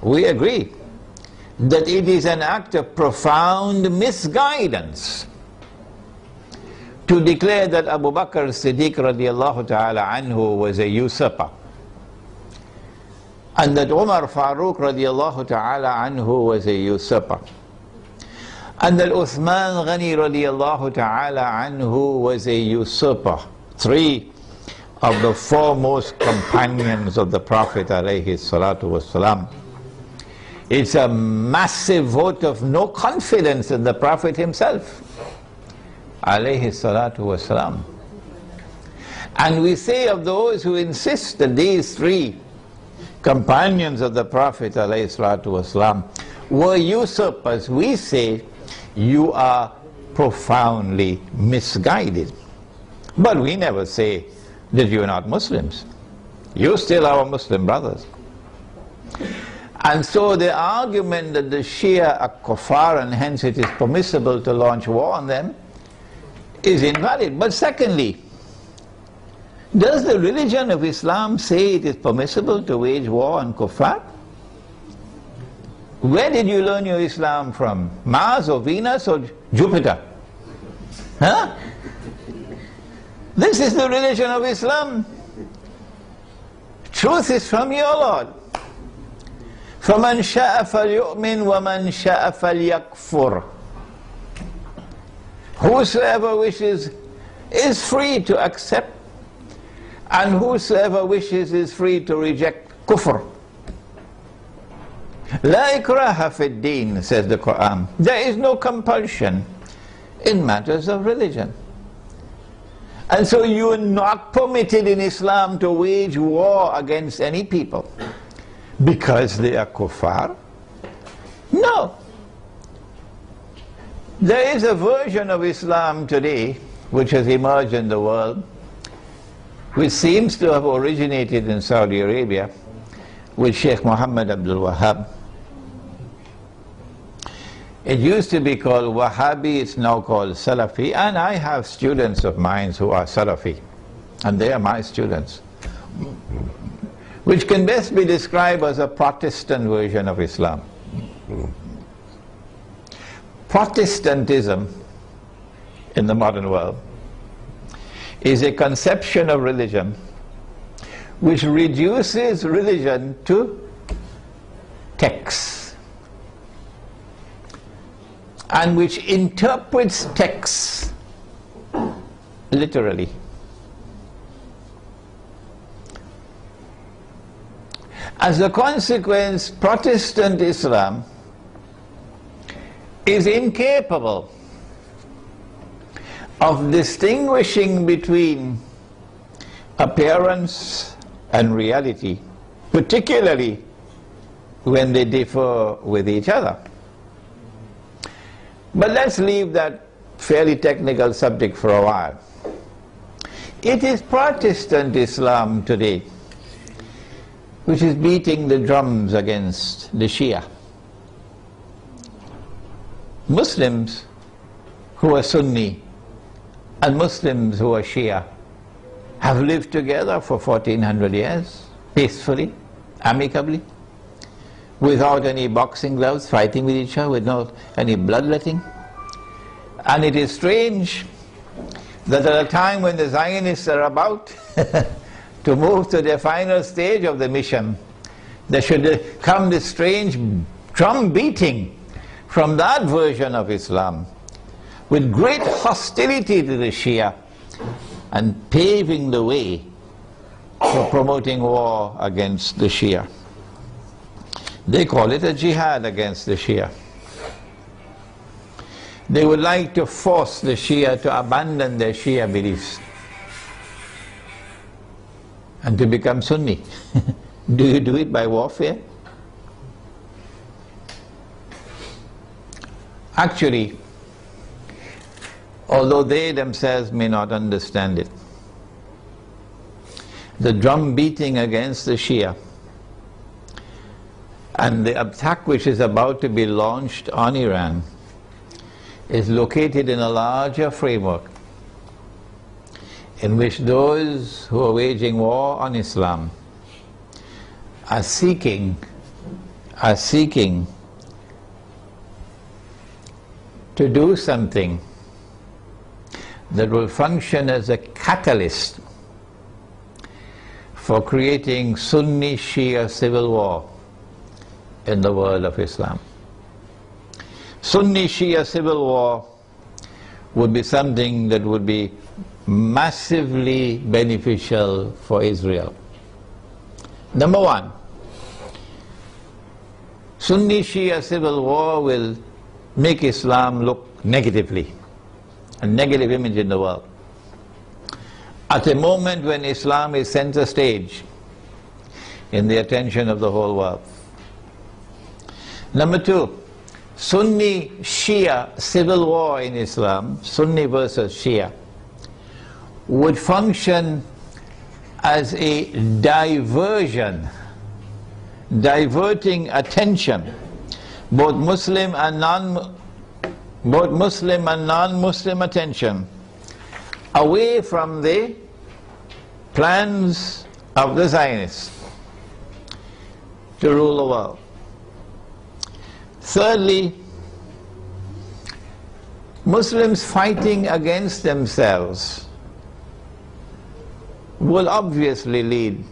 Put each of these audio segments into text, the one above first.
we agree that it is an act of profound misguidance to declare that Abu Bakr as-Siddiq radiallahu ta'ala anhu was a usurper, and that Umar Farooq radiallahu ta'ala anhu was a usurper, and that Uthman Ghani radiallahu ta'ala anhu was a usurper. Three of the foremost companions of the Prophet alayhi salatu wasalam. It's a massive vote of no confidence in the Prophet himself alayhi salatu wasalam. And we say of those who insist that these three companions of the Prophet alayhi salatu wasalam were usurpers, we say you are profoundly misguided. But we never say that you are not Muslims. You still are our Muslim brothers. And so the argument that the Shia are kuffar and hence it is permissible to launch war on them is invalid. But secondly, does the religion of Islam say it is permissible to wage war on kuffar? Where did you learn your Islam from? Mars or Venus or Jupiter? Huh? This is the religion of Islam. Truth is from your Lord. فَمَنْ شَاءَ فَلْيُؤْمِنْ وَمَنْ شَاءَ فَلْيَكْفُرْ. Whosoever wishes is free to accept, and whosoever wishes is free to reject kufr. لَا إِكْرَاهَ فِي الدِّينِ, says the Quran. There is no compulsion in matters of religion. And so you are not permitted in Islam to wage war against any people because they are kuffar? No. There is a version of Islam today which has emerged in the world, which seems to have originated in Saudi Arabia with Sheikh Muhammad Abdul Wahhab. It used to be called Wahhabi, it's now called Salafi, and I have students of mine who are Salafi, and they are my students, which can best be described as a Protestant version of Islam. Protestantism in the modern world is a conception of religion which reduces religion to texts, and which interprets texts literally. As a consequence, Protestant Islam is incapable of distinguishing between appearance and reality, particularly when they differ with each other. But let's leave that fairly technical subject for a while. It is Protestant Islam today which is beating the drums against the Shia. Muslims who are Sunni and Muslims who are Shia have lived together for 1400 years, peacefully, amicably, without any boxing gloves, fighting with each other, without any bloodletting. And it is strange that at a time when the Zionists are about to move to the final stage of the mission, there should come this strange drum beating from that version of Islam, with great hostility to the Shia, and paving the way for promoting war against the Shia. They call it a jihad against the Shia. They would like to force the Shia to abandon their Shia beliefs and to become Sunni. Do you do it by warfare? Actually, although they themselves may not understand it, the drum beating against the Shia and the attack which is about to be launched on Iran is located in a larger framework in which those who are waging war on Islam are seeking are seeking to do something that will function as a catalyst for creating Sunni-Shia civil war in the world of Islam. Sunni-Shia civil war would be something that would be massively beneficial for Israel. Number one, Sunni-Shia civil war will make Islam look negatively, a negative image in the world. At a moment when Islam is center stage in the attention of the whole world. Number two, Sunni-Shia civil war in Islam, Sunni versus Shia, would function as a diversion, diverting attention, both Muslim and non-Muslim attention, away from the plans of the Zionists to rule the world. Thirdly, Muslims fighting against themselves will obviously lead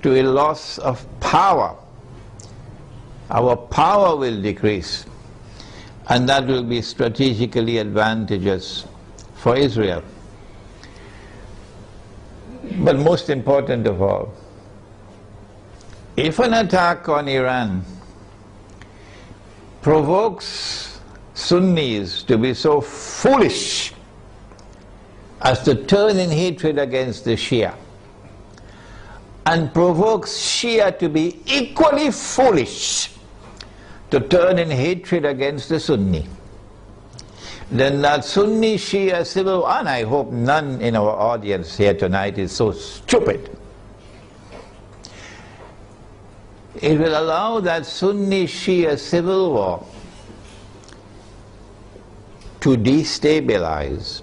to a loss of power. Our power will decrease, and that will be strategically advantageous for Israel. But most important of all, if an attack on Iran provokes Sunnis to be so foolish as to turn in hatred against the Shia, and provokes Shia to be equally foolish to turn in hatred against the Sunni, then that Sunni-Shia civil war, and I hope none in our audience here tonight is so stupid, it will allow that Sunni-Shia civil war to destabilize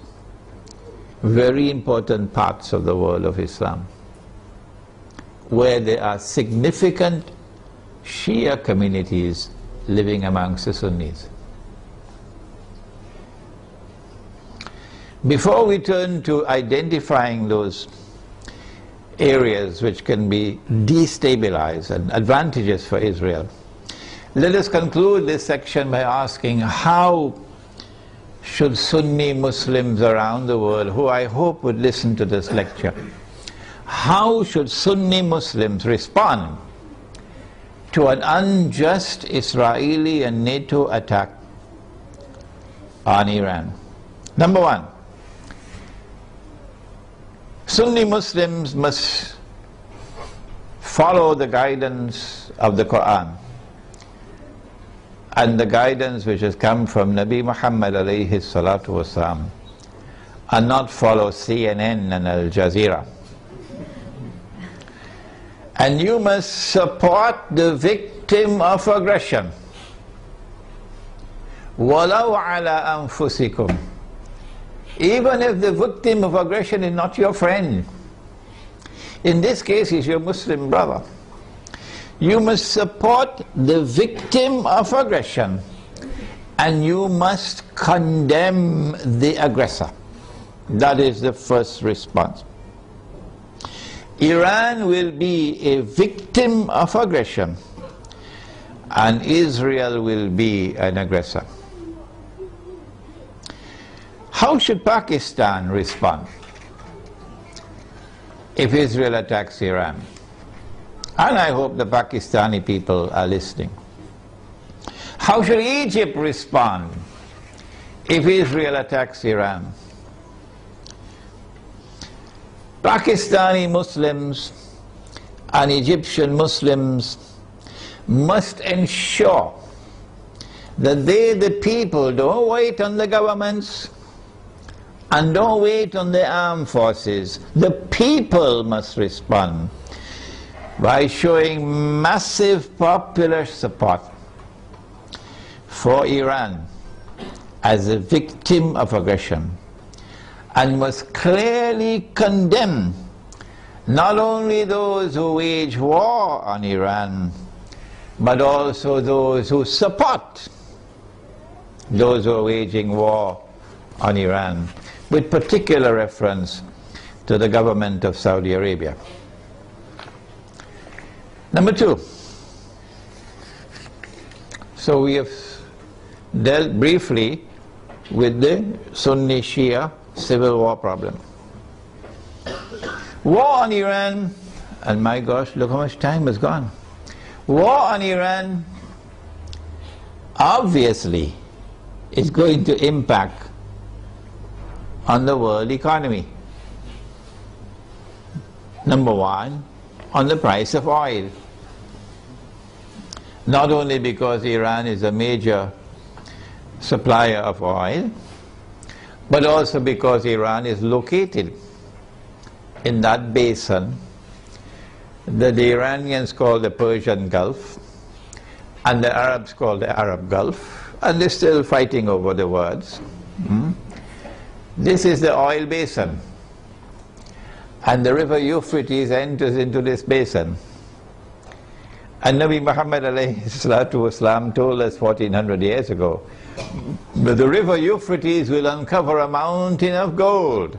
very important parts of the world of Islam, where there are significant Shia communities living amongst the Sunnis. Before we turn to identifying those areas which can be destabilized and advantageous for Israel, let us conclude this section by asking, how should Sunni Muslims around the world, who I hope would listen to this lecture, how should Sunni Muslims respond to an unjust Israeli and NATO attack on Iran? Number one, Sunni Muslims must follow the guidance of the Quran and the guidance which has come from Nabi Muhammad alayhi salatu wasalam, and not follow CNN and Al Jazeera. And you must support the victim of aggression. وَلَوْ عَلَىٰ أَنفُسِكُمْ. Even if the victim of aggression is not your friend. In this case, he's your Muslim brother. You must support the victim of aggression, and you must condemn the aggressor. That is the first response. Iran will be a victim of aggression, and Israel will be an aggressor. How should Pakistan respond if Israel attacks Iran? And I hope the Pakistani people are listening. How should Egypt respond if Israel attacks Iran? Pakistani Muslims and Egyptian Muslims must ensure that they, the people, don't wait on the governments and don't wait on the armed forces. The people must respond by showing massive popular support for Iran as a victim of aggression, and must clearly condemn not only those who wage war on Iran, but also those who support those who are waging war on Iran, with particular reference to the government of Saudi Arabia. Number two, so we have dealt briefly with the Sunni-Shia civil war problem. War on Iran, and my gosh, look how much time has gone. War on Iran obviously is going to impact on the world economy. Number one, on the price of oil. Not only because Iran is a major supplier of oil, but also because Iran is located in that basin that the Iranians call the Persian Gulf and the Arabs call the Arab Gulf, and they're still fighting over the words. This is the oil basin, and the river Euphrates enters into this basin. And Nabi Muhammad alayhi salatu wasalam told us 1400 years ago that the river Euphrates will uncover a mountain of gold.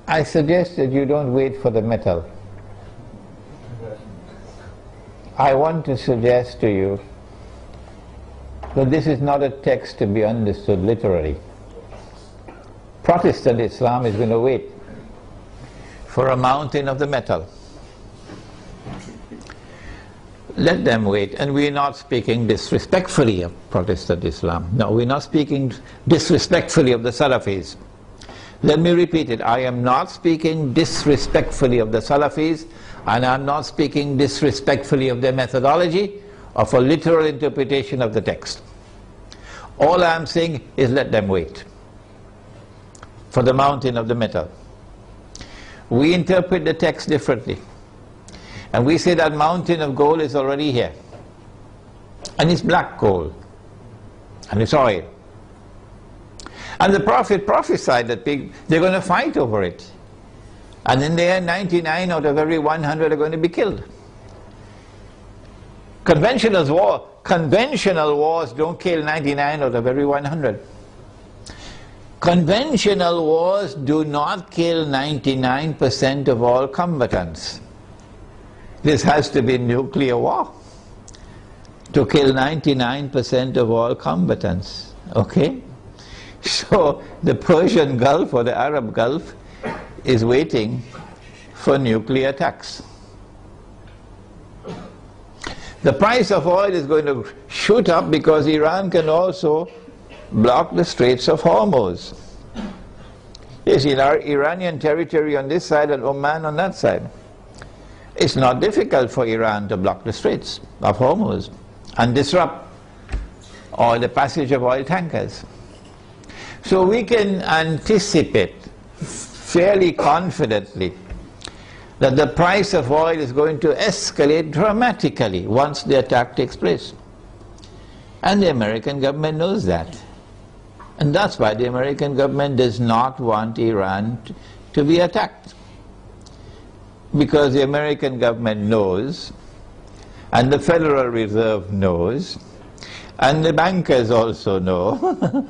I suggest that you don't wait for the metal. I want to suggest to you that this is not a text to be understood literally. Protestant Islam is going to wait for a mountain of the metal. Let them wait. And we're not speaking disrespectfully of Protestant Islam. No, we're not speaking disrespectfully of the Salafis. Let me repeat it. I am not speaking disrespectfully of the Salafis, and I'm not speaking disrespectfully of their methodology of a literal interpretation of the text. All I'm saying is let them wait for the mountain of the metal. We interpret the text differently. And we say that mountain of gold is already here. And it's black gold. And it's oil. And the Prophet prophesied that they're going to fight over it. And in the end, 99 out of every 100 are going to be killed. Conventional wars don't kill 99 out of every 100. Conventional wars do not kill 99% of all combatants. This has to be nuclear war to kill 99% of all combatants. Okay? So the Persian Gulf or the Arab Gulf is waiting for nuclear attacks. The price of oil is going to shoot up because Iran can also block the Straits of Hormuz. There's Iranian territory on this side and Oman on that side. It's not difficult for Iran to block the Straits of Hormuz and disrupt all the passage of oil tankers. So we can anticipate fairly confidently that the price of oil is going to escalate dramatically once the attack takes place. And the American government knows that. And that's why the American government does not want Iran to be attacked. Because the American government knows, and the Federal Reserve knows, and the bankers also know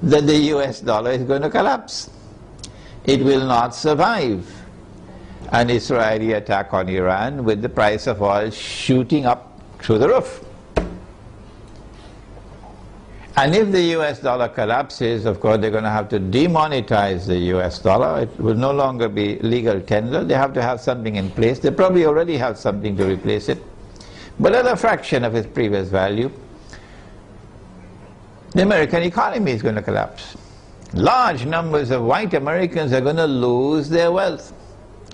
that the US dollar is going to collapse. It will not survive an Israeli attack on Iran with the price of oil shooting up through the roof. And if the US dollar collapses, of course, they're going to have to demonetize the US dollar. It will no longer be legal tender. They have to have something in place. They probably already have something to replace it, but at a fraction of its previous value. The American economy is going to collapse. Large numbers of white Americans are going to lose their wealth.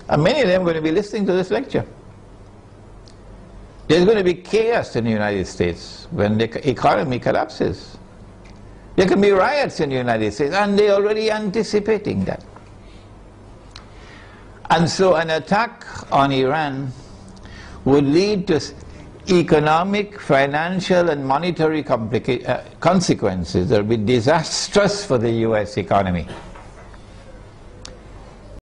And many of them are going to be listening to this lecture. There's going to be chaos in the United States when the economy collapses. There can be riots in the United States, and they're already anticipating that. And so an attack on Iran would lead to economic, financial, and monetary consequences that will be disastrous for the US economy.